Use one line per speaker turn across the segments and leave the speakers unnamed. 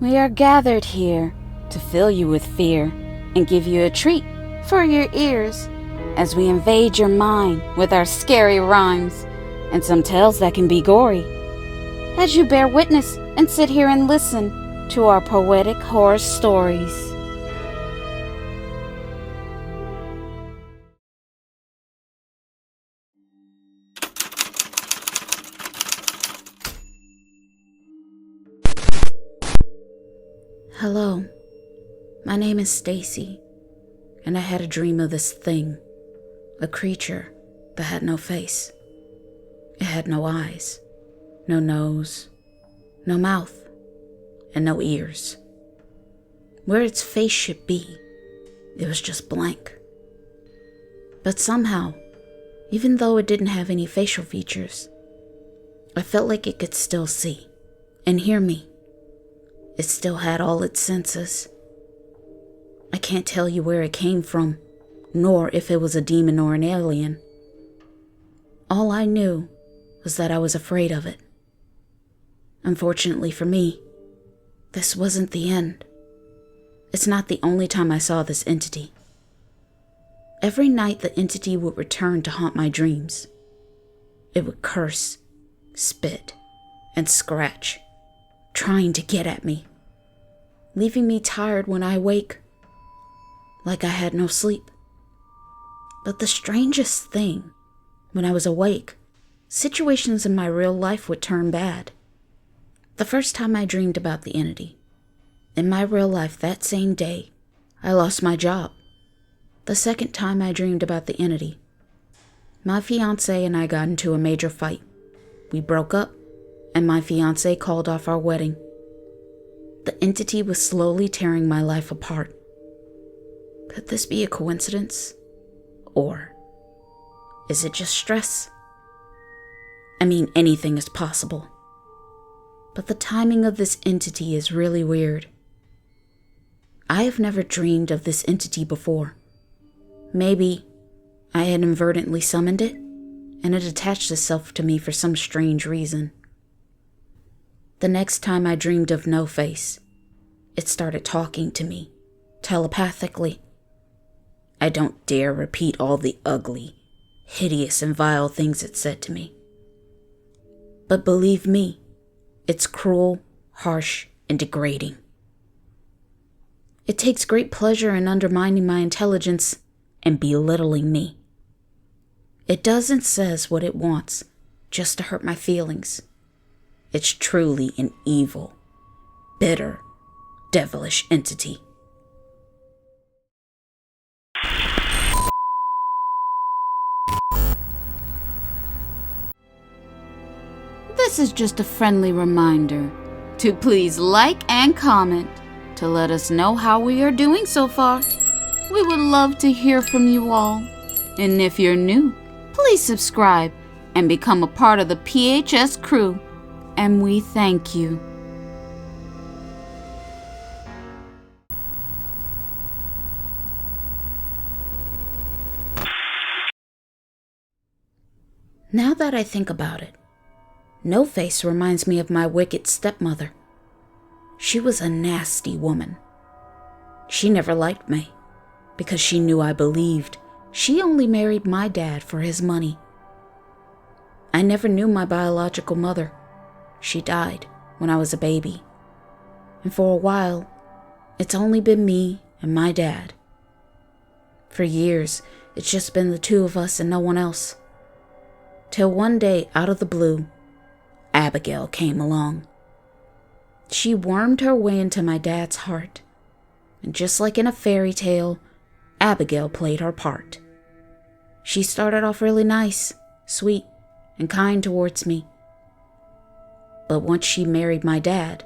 We are gathered here to fill you with fear and give you a treat for your ears as we invade your mind with our scary rhymes and some tales that can be gory. As you bear witness and sit here and listen to our poetic horror stories. Hello, my name is Stacy, and I had a dream of this thing, a creature that had no face. It had no eyes, no nose, no mouth, and no ears. Where its face should be, it was just blank. But somehow, even though it didn't have any facial features, I felt like it could still see and hear me. It still had all its senses. I can't tell you where it came from, nor if it was a demon or an alien. All I knew was that I was afraid of it. Unfortunately for me, this wasn't the end. It's not the only time I saw this entity. Every night the entity would return to haunt my dreams. It would curse, spit, and scratch, trying to get at me, leaving me tired when I wake, like I had no sleep. But the strangest thing, when I was awake, situations in my real life would turn bad. The first time I dreamed about the entity, in my real life that same day, I lost my job. The second time I dreamed about the entity, my fiancé and I got into a major fight. We broke up, and my fiancé called off our wedding. The entity was slowly tearing my life apart. Could this be a coincidence? Or is it just stress? I mean, anything is possible. But the timing of this entity is really weird. I have never dreamed of this entity before. Maybe I had inadvertently summoned it, and it attached itself to me for some strange reason. The next time I dreamed of no face, it started talking to me, telepathically. I don't dare repeat all the ugly, hideous, and vile things it said to me. But believe me, it's cruel, harsh, and degrading. It takes great pleasure in undermining my intelligence and belittling me. It does and says what it wants, just to hurt my feelings. It's truly an evil, bitter, devilish entity. This is just a friendly reminder to please like and comment to let us know how we are doing so far. We would love to hear from you all. And if you're new, please subscribe and become a part of the PHS crew. And we thank you. Now that I think about it, No Face reminds me of my wicked stepmother. She was a nasty woman. She never liked me because she knew I believed she only married my dad for his money. I never knew my biological mother. She died when I was a baby. And for a while, it's only been me and my dad. For years, it's just been the two of us and no one else. Till one day, out of the blue, Abigail came along. She wormed her way into my dad's heart. And just like in a fairy tale, Abigail played her part. She started off really nice, sweet, and kind towards me. But once she married my dad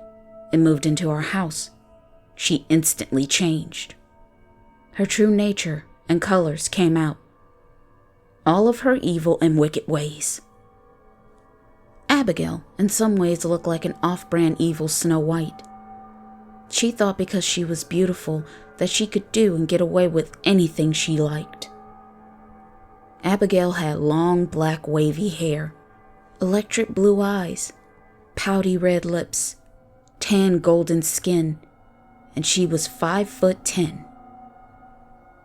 and moved into our house, she instantly changed. Her true nature and colors came out. All of her evil and wicked ways. Abigail, in some ways, looked like an off-brand evil Snow White. She thought because she was beautiful that she could do and get away with anything she liked. Abigail had long black wavy hair, electric blue eyes, pouty red lips, tan golden skin, and she was 5'10".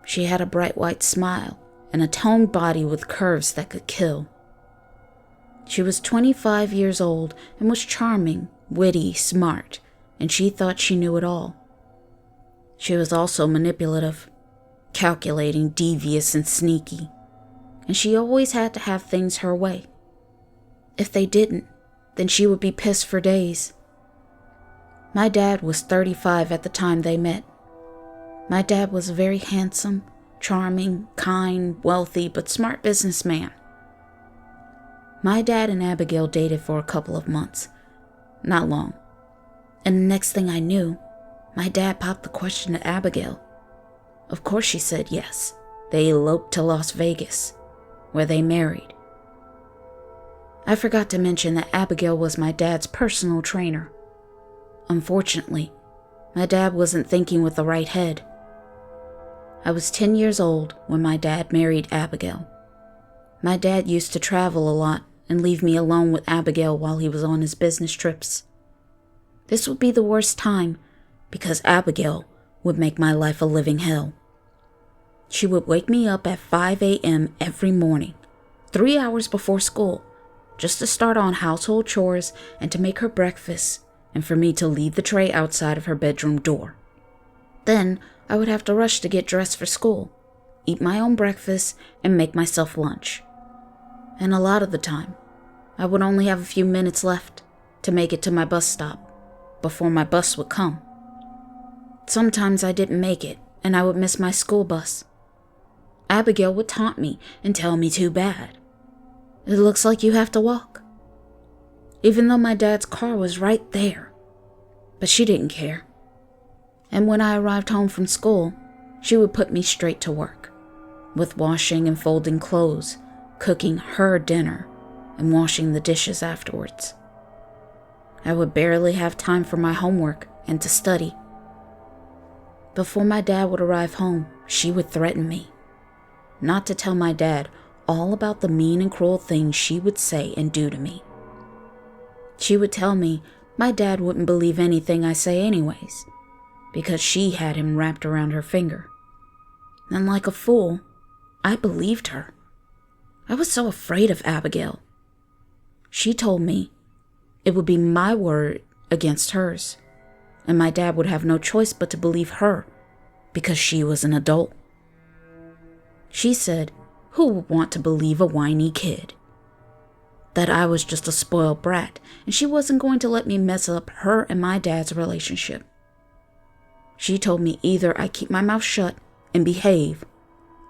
She had a bright white smile and a toned body with curves that could kill. She was 25 years old and was charming, witty, smart, and she thought she knew it all. She was also manipulative, calculating, devious, and sneaky, and she always had to have things her way. If they didn't, then she would be pissed for days. My dad was 35 at the time they met. My dad was a very handsome, charming, kind, wealthy, but smart businessman. My dad and Abigail dated for a couple of months. Not long. And the next thing I knew, my dad popped the question to Abigail. Of course she said yes. They eloped to Las Vegas, where they married. I forgot to mention that Abigail was my dad's personal trainer. Unfortunately, my dad wasn't thinking with the right head. I was 10 years old when my dad married Abigail. My dad used to travel a lot and leave me alone with Abigail while he was on his business trips. This would be the worst time because Abigail would make my life a living hell. She would wake me up at 5 a.m. every morning, 3 hours before school, just to start on household chores and to make her breakfast and for me to leave the tray outside of her bedroom door. Then I would have to rush to get dressed for school, eat my own breakfast, and make myself lunch. And a lot of the time, I would only have a few minutes left to make it to my bus stop before my bus would come. Sometimes I didn't make it, and I would miss my school bus. Abigail would taunt me and tell me too bad. It looks like you have to walk. Even though my dad's car was right there. But she didn't care. And when I arrived home from school, she would put me straight to work, with washing and folding clothes, cooking her dinner, and washing the dishes afterwards. I would barely have time for my homework and to study. Before my dad would arrive home, she would threaten me, not to tell my dad all about the mean and cruel things she would say and do to me. She would tell me my dad wouldn't believe anything I say anyways, because she had him wrapped around her finger. And like a fool, I believed her. I was so afraid of Abigail. She told me it would be my word against hers, and my dad would have no choice but to believe her because she was an adult. She said, who would want to believe a whiny kid? That I was just a spoiled brat, and she wasn't going to let me mess up her and my dad's relationship. She told me either I keep my mouth shut and behave,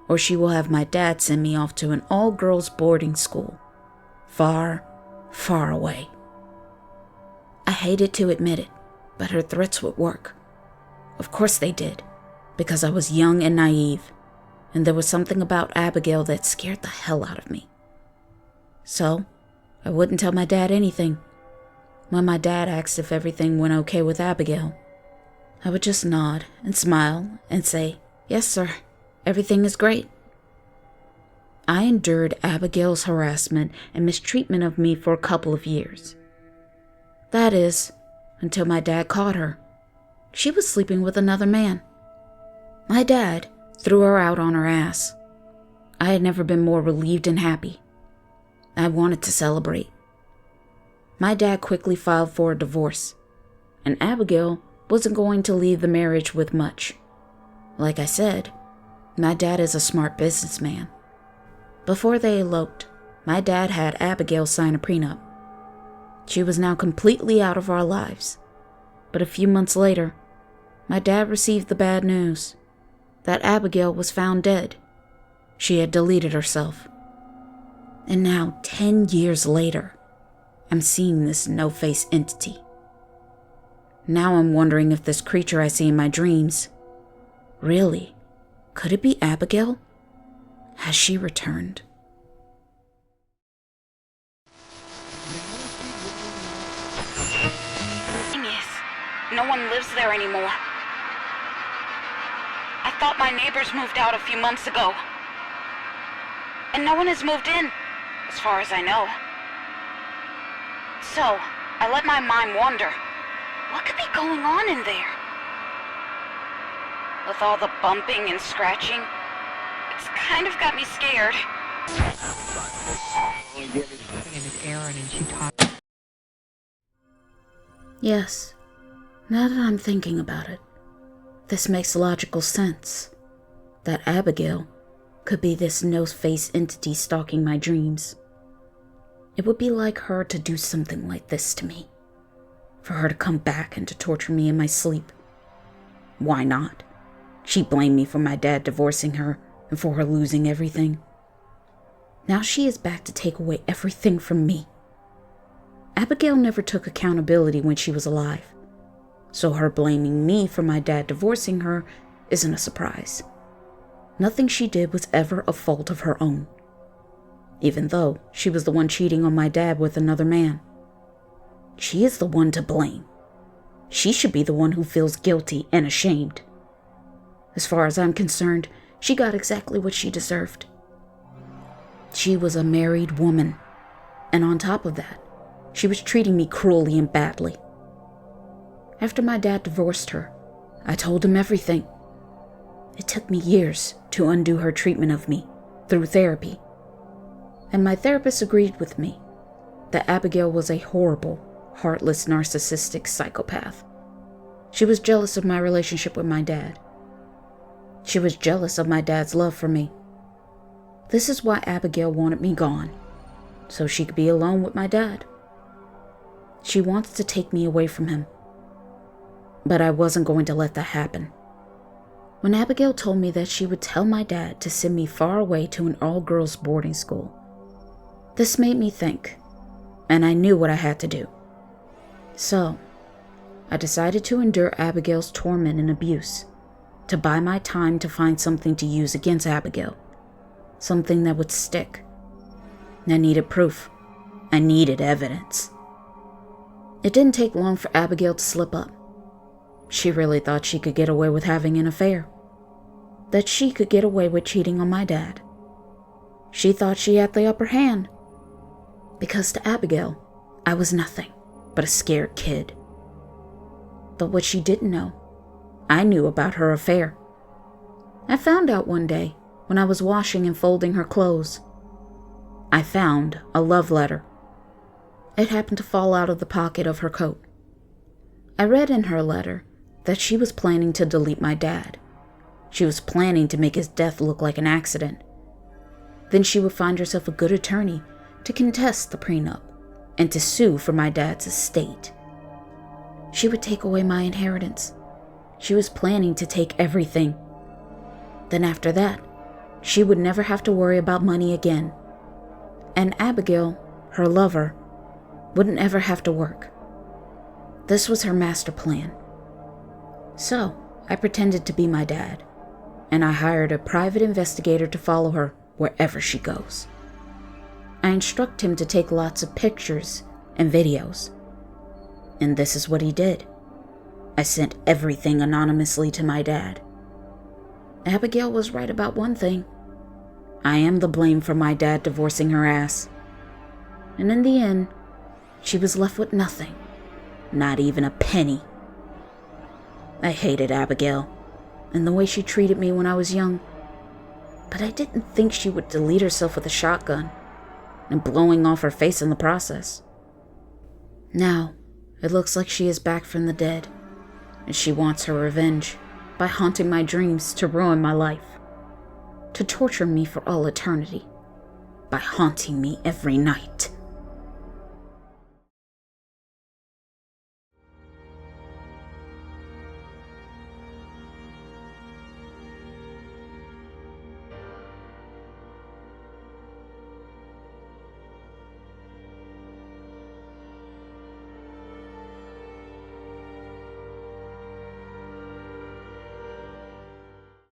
or she will have my dad send me off to an all-girls boarding school, far, far away. I hated to admit it, but her threats would work. Of course they did, because I was young and naive, and there was something about Abigail that scared the hell out of me. So, I wouldn't tell my dad anything. When my dad asked if everything went okay with Abigail, I would just nod and smile and say, "Yes, sir, everything is great." I endured Abigail's harassment and mistreatment of me for a couple of years. That is, until my dad caught her. She was sleeping with another man. My dad threw her out on her ass. I had never been more relieved and happy. I wanted to celebrate. My dad quickly filed for a divorce, and Abigail wasn't going to leave the marriage with much. Like I said, my dad is a smart businessman. Before they eloped, my dad had Abigail sign a prenup. She was now completely out of our lives. But a few months later, my dad received the bad news that Abigail was found dead. She had deleted herself. And now, 10 years later, I'm seeing this no-face entity. Now I'm wondering if this creature I see in my dreams, really, could it be Abigail? Has she returned?
No one lives there anymore. I thought my neighbors moved out a few months ago. And no one has moved in, as far as I know. So, I let my mind wander, What could be going on in there? With all the bumping and scratching, it's kind of got me scared.
Yes, now that I'm thinking about it, this makes logical sense. That Abigail could be this no-face entity stalking my dreams. It would be like her to do something like this to me. For her to come back and to torture me in my sleep. Why not? She blamed me for my dad divorcing her and for her losing everything. Now she is back to take away everything from me. Abigail never took accountability when she was alive, so her blaming me for my dad divorcing her isn't a surprise. Nothing she did was ever a fault of her own, even though she was the one cheating on my dad with another man. She is the one to blame. She should be the one who feels guilty and ashamed. As far as I'm concerned, she got exactly what she deserved. She was a married woman, and on top of that, she was treating me cruelly and badly. After my dad divorced her, I told him everything. It took me years to undo her treatment of me through therapy, and my therapist agreed with me that Abigail was a horrible, heartless, narcissistic psychopath. She was jealous of my relationship with my dad. She was jealous of my dad's love for me. This is why Abigail wanted me gone, so she could be alone with my dad. She wants to take me away from him. But I wasn't going to let that happen. When Abigail told me that she would tell my dad to send me far away to an all-girls boarding school, this made me think, and I knew what I had to do. So, I decided to endure Abigail's torment and abuse, to buy my time to find something to use against Abigail, something that would stick. I needed proof. I needed evidence. It didn't take long for Abigail to slip up. She really thought she could get away with having an affair, that she could get away with cheating on my dad. She thought she had the upper hand, because to Abigail, I was nothing but a scared kid. But what she didn't know, I knew about her affair. I found out one day when I was washing and folding her clothes. I found a love letter. It happened to fall out of the pocket of her coat. I read in her letter that she was planning to delete my dad. She was planning to make his death look like an accident. Then she would find herself a good attorney to contest the prenup and to sue for my dad's estate. She would take away my inheritance. She was planning to take everything. Then after that, she would never have to worry about money again. And Abigail, her lover, wouldn't ever have to work. This was her master plan. So, I pretended to be my dad, and I hired a private investigator to follow her wherever she goes. I instruct him to take lots of pictures and videos. And this is what he did. I sent everything anonymously to my dad. Abigail was right about one thing. I am the blame for my dad divorcing her ass. And in the end, she was left with nothing. Not even a penny. I hated Abigail and the way she treated me when I was young. But I didn't think she would delete herself with a shotgun and blowing off her face in the process. Now, it looks like she is back from the dead, and she wants her revenge by haunting my dreams to ruin my life, to torture me for all eternity by haunting me every night.